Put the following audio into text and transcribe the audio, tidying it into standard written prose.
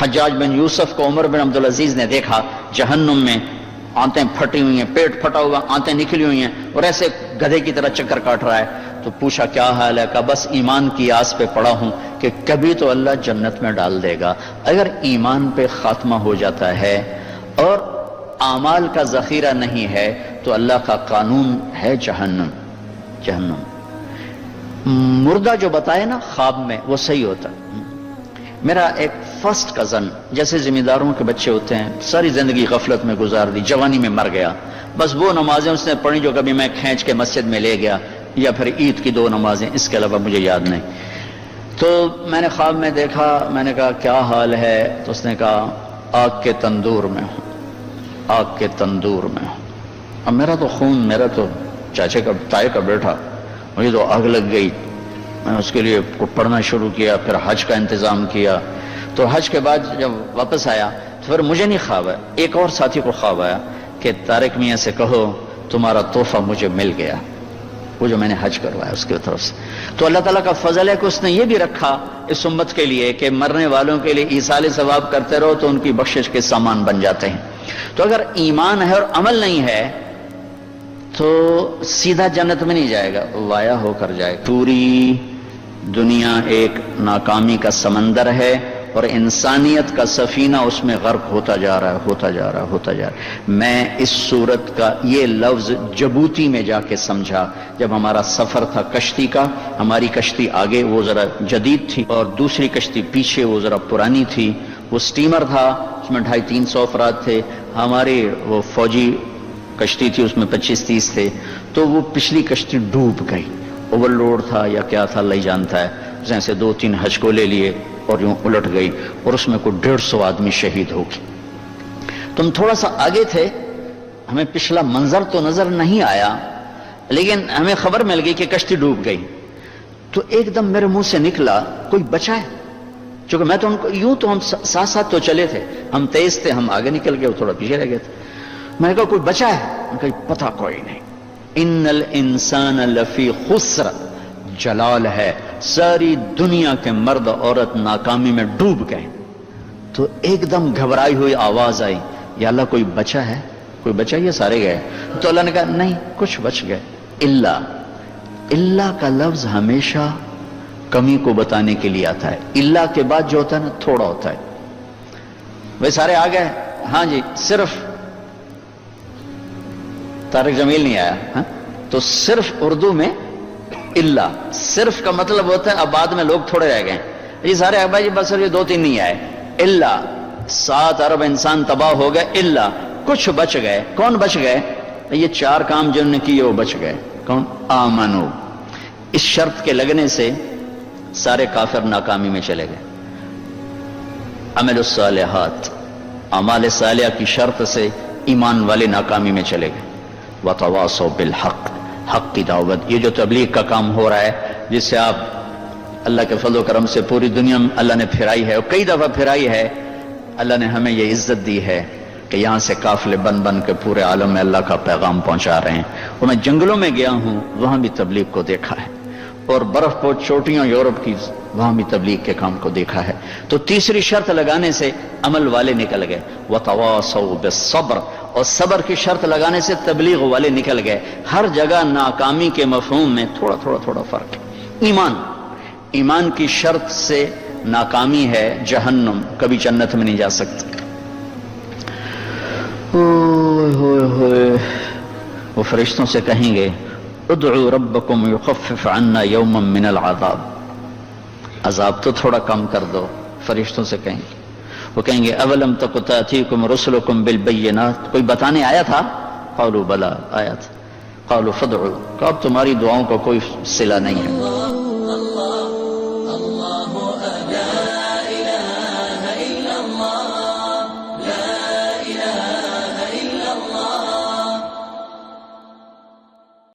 حجاج بن یوسف کو عمر بن عبدالعزیز نے دیکھا جہنم میں آنتیں پھٹی ہوئی ہیں، پیٹ پھٹا ہوا، آنتیں نکلی ہوئی ہیں، اور ایسے گدھے کی طرح چکر کاٹ رہا ہے. تو پوچھا کیا حال ہے؟ کہا بس ایمان کی آس پہ پڑا ہوں کہ کبھی تو اللہ جنت میں ڈال دے گا. اگر ایمان پہ خاتمہ ہو جاتا ہے اور اعمال کا ذخیرہ نہیں ہے تو اللہ کا قانون ہے جہنم. جہنم مردہ جو بتائے نا خواب میں وہ صحیح ہوتا. میرا ایک فرسٹ کزن، جیسے ذمہ داروں کے بچے ہوتے ہیں، ساری زندگی غفلت میں گزار دی، جوانی میں مر گیا. بس وہ نمازیں اس نے پڑھی جو کبھی میں کھینچ کے مسجد میں لے گیا، یا پھر عید کی 2 نمازیں، اس کے علاوہ مجھے یاد نہیں. تو میں نے خواب میں دیکھا، میں نے کہا کیا حال ہے؟ تو اس نے کہا آگ کے تندور میں ہوں، آگ کے تندور میں ہوں. اب میرا تو خون، میرا تو چاچے کا تائے کا بیٹا، مجھے تو آگ لگ گئی. میں نے اس کے لیے پڑھنا شروع کیا، پھر حج کا انتظام کیا. تو حج کے بعد جب واپس آیا تو پھر مجھے نہیں خواب آیا، ایک اور ساتھی کو خواب آیا کہ طارق میاں سے کہو تمہارا تحفہ مجھے مل گیا، وہ جو میں نے حج کروایا اس کی طرف سے. تو اللہ تعالیٰ کا فضل ہے کہ اس نے یہ بھی رکھا اس امت کے لیے کہ مرنے والوں کے لیے ایصال ثواب کرتے رہو تو ان کی بخشش کے سامان بن جاتے ہیں. تو اگر ایمان ہے اور عمل نہیں ہے تو سیدھا جنت میں نہیں جائے گا، وایا ہو کر جائے. پوری دنیا ایک ناکامی کا سمندر ہے اور انسانیت کا سفینہ اس میں غرق ہوتا جا رہا ہے، ہوتا جا رہا ہے، ہوتا جا رہا ہے. میں اس صورت کا یہ لفظ جبوتی میں جا کے سمجھا جب ہمارا سفر تھا کشتی کا. ہماری کشتی آگے وہ ذرا جدید تھی اور دوسری کشتی پیچھے وہ ذرا پرانی تھی. وہ سٹیمر تھا، اس میں 250-300 افراد تھے. ہماری وہ فوجی کشتی تھی، اس میں 25-30 تھے. تو وہ پچھلی کشتی ڈوب گئی، اوور لوڈ تھا یا کیا تھا اللہ ہی جانتا ہے. اس سے 2-3 حجکو لے لیے اور یوں الٹ گئی اور اس میں کوئی 150 آدمی شہید ہو گئے. تم تھوڑا سا آگے تھے، ہمیں پچھلا منظر تو نظر نہیں آیا لیکن ہمیں خبر مل گئی کہ کشتی ڈوب گئی. تو ایک دم میرے منہ سے نکلا کوئی بچا ہے، چونکہ میں تو ان کو یوں تو ہم ساتھ ساتھ تو چلے تھے، ہم تیز تھے، ہم آگے نکل گئے، وہ تھوڑا پیچھے رہ گئے تھے. میں نے کہا کوئی بچا ہے؟ میں نے کہا پتہ کوئی نہیں. ان الانسان لفی خسر، جلال ہے، ساری دنیا کے مرد عورت ناکامی میں ڈوب گئے. تو ایک دم گھبرائی ہوئی آواز آئی، یا اللہ کوئی بچا ہے؟ کوئی بچا؟ یہ سارے گئے. تو اللہ نے کہا نہیں، کچھ بچ گئے. اللہ کا لفظ ہمیشہ کمی کو بتانے کے لیے آتا ہے. اللہ کے بعد جو ہوتا ہے نا تھوڑا ہوتا ہے. وہ سارے آ گئے، ہاں جی، صرف طارق جمیل نہیں آیا. ہاں تو صرف اردو میں اللہ، صرف کا مطلب ہوتا ہے اب بعد میں لوگ تھوڑے رہ گئے جی، سارے احباب جی بس یہ 2-3 نہیں آئے. اللہ 7 ارب انسان تباہ ہو گئے، اللہ کچھ بچ گئے. کون بچ گئے؟ یہ 4 کام جن نے کیے وہ بچ گئے. کون؟ آمنو. اس شرط کے لگنے سے سارے کافر ناکامی میں چلے گئے. عمل الصالحات، اعمال صالحہ کی شرط سے ایمان والے ناکامی میں چلے گئے. وتواصوا بالحق، حق کی دعوت. یہ جو تبلیغ کا کام ہو رہا ہے جس سے آپ اللہ کے فضل و کرم سے پوری دنیا میں اللہ نے پھرائی ہے اور کئی دفعہ پھرائی ہے. اللہ نے ہمیں یہ عزت دی ہے کہ یہاں سے قافلے بن بن کے پورے عالم میں اللہ کا پیغام پہنچا رہے ہیں. اور میں جنگلوں میں گیا ہوں، وہاں بھی تبلیغ کو دیکھا ہے، اور برف پوش چوٹیوں یورپ کی، وہاں بھی تبلیغ کے کام کو دیکھا ہے. تو تیسری شرط لگانے سے عمل والے نکل گئے. وتواصوا بالصبر، اور صبر کی شرط لگانے سے تبلیغ والے نکل گئے. ہر جگہ ناکامی کے مفہوم میں تھوڑا فرق ہے. ایمان کی شرط سے ناکامی ہے جہنم، کبھی جنت میں نہیں جا سکتے. وہ فرشتوں سے کہیں گے ادعوا ربکم یخفف عنا یوما من العذاب، عذاب تو تھوڑا کم کر دو. فرشتوں سے کہیں گے. وہ کہیں گے اولم تک تأتیکم رسلکم بالبینات، کوئی بتانے آیا تھا؟ قالوا بلا، آیا تھا. قالوا فادعوا، کہ اب تمہاری دعاؤں کا کوئی صلہ نہیں ہے.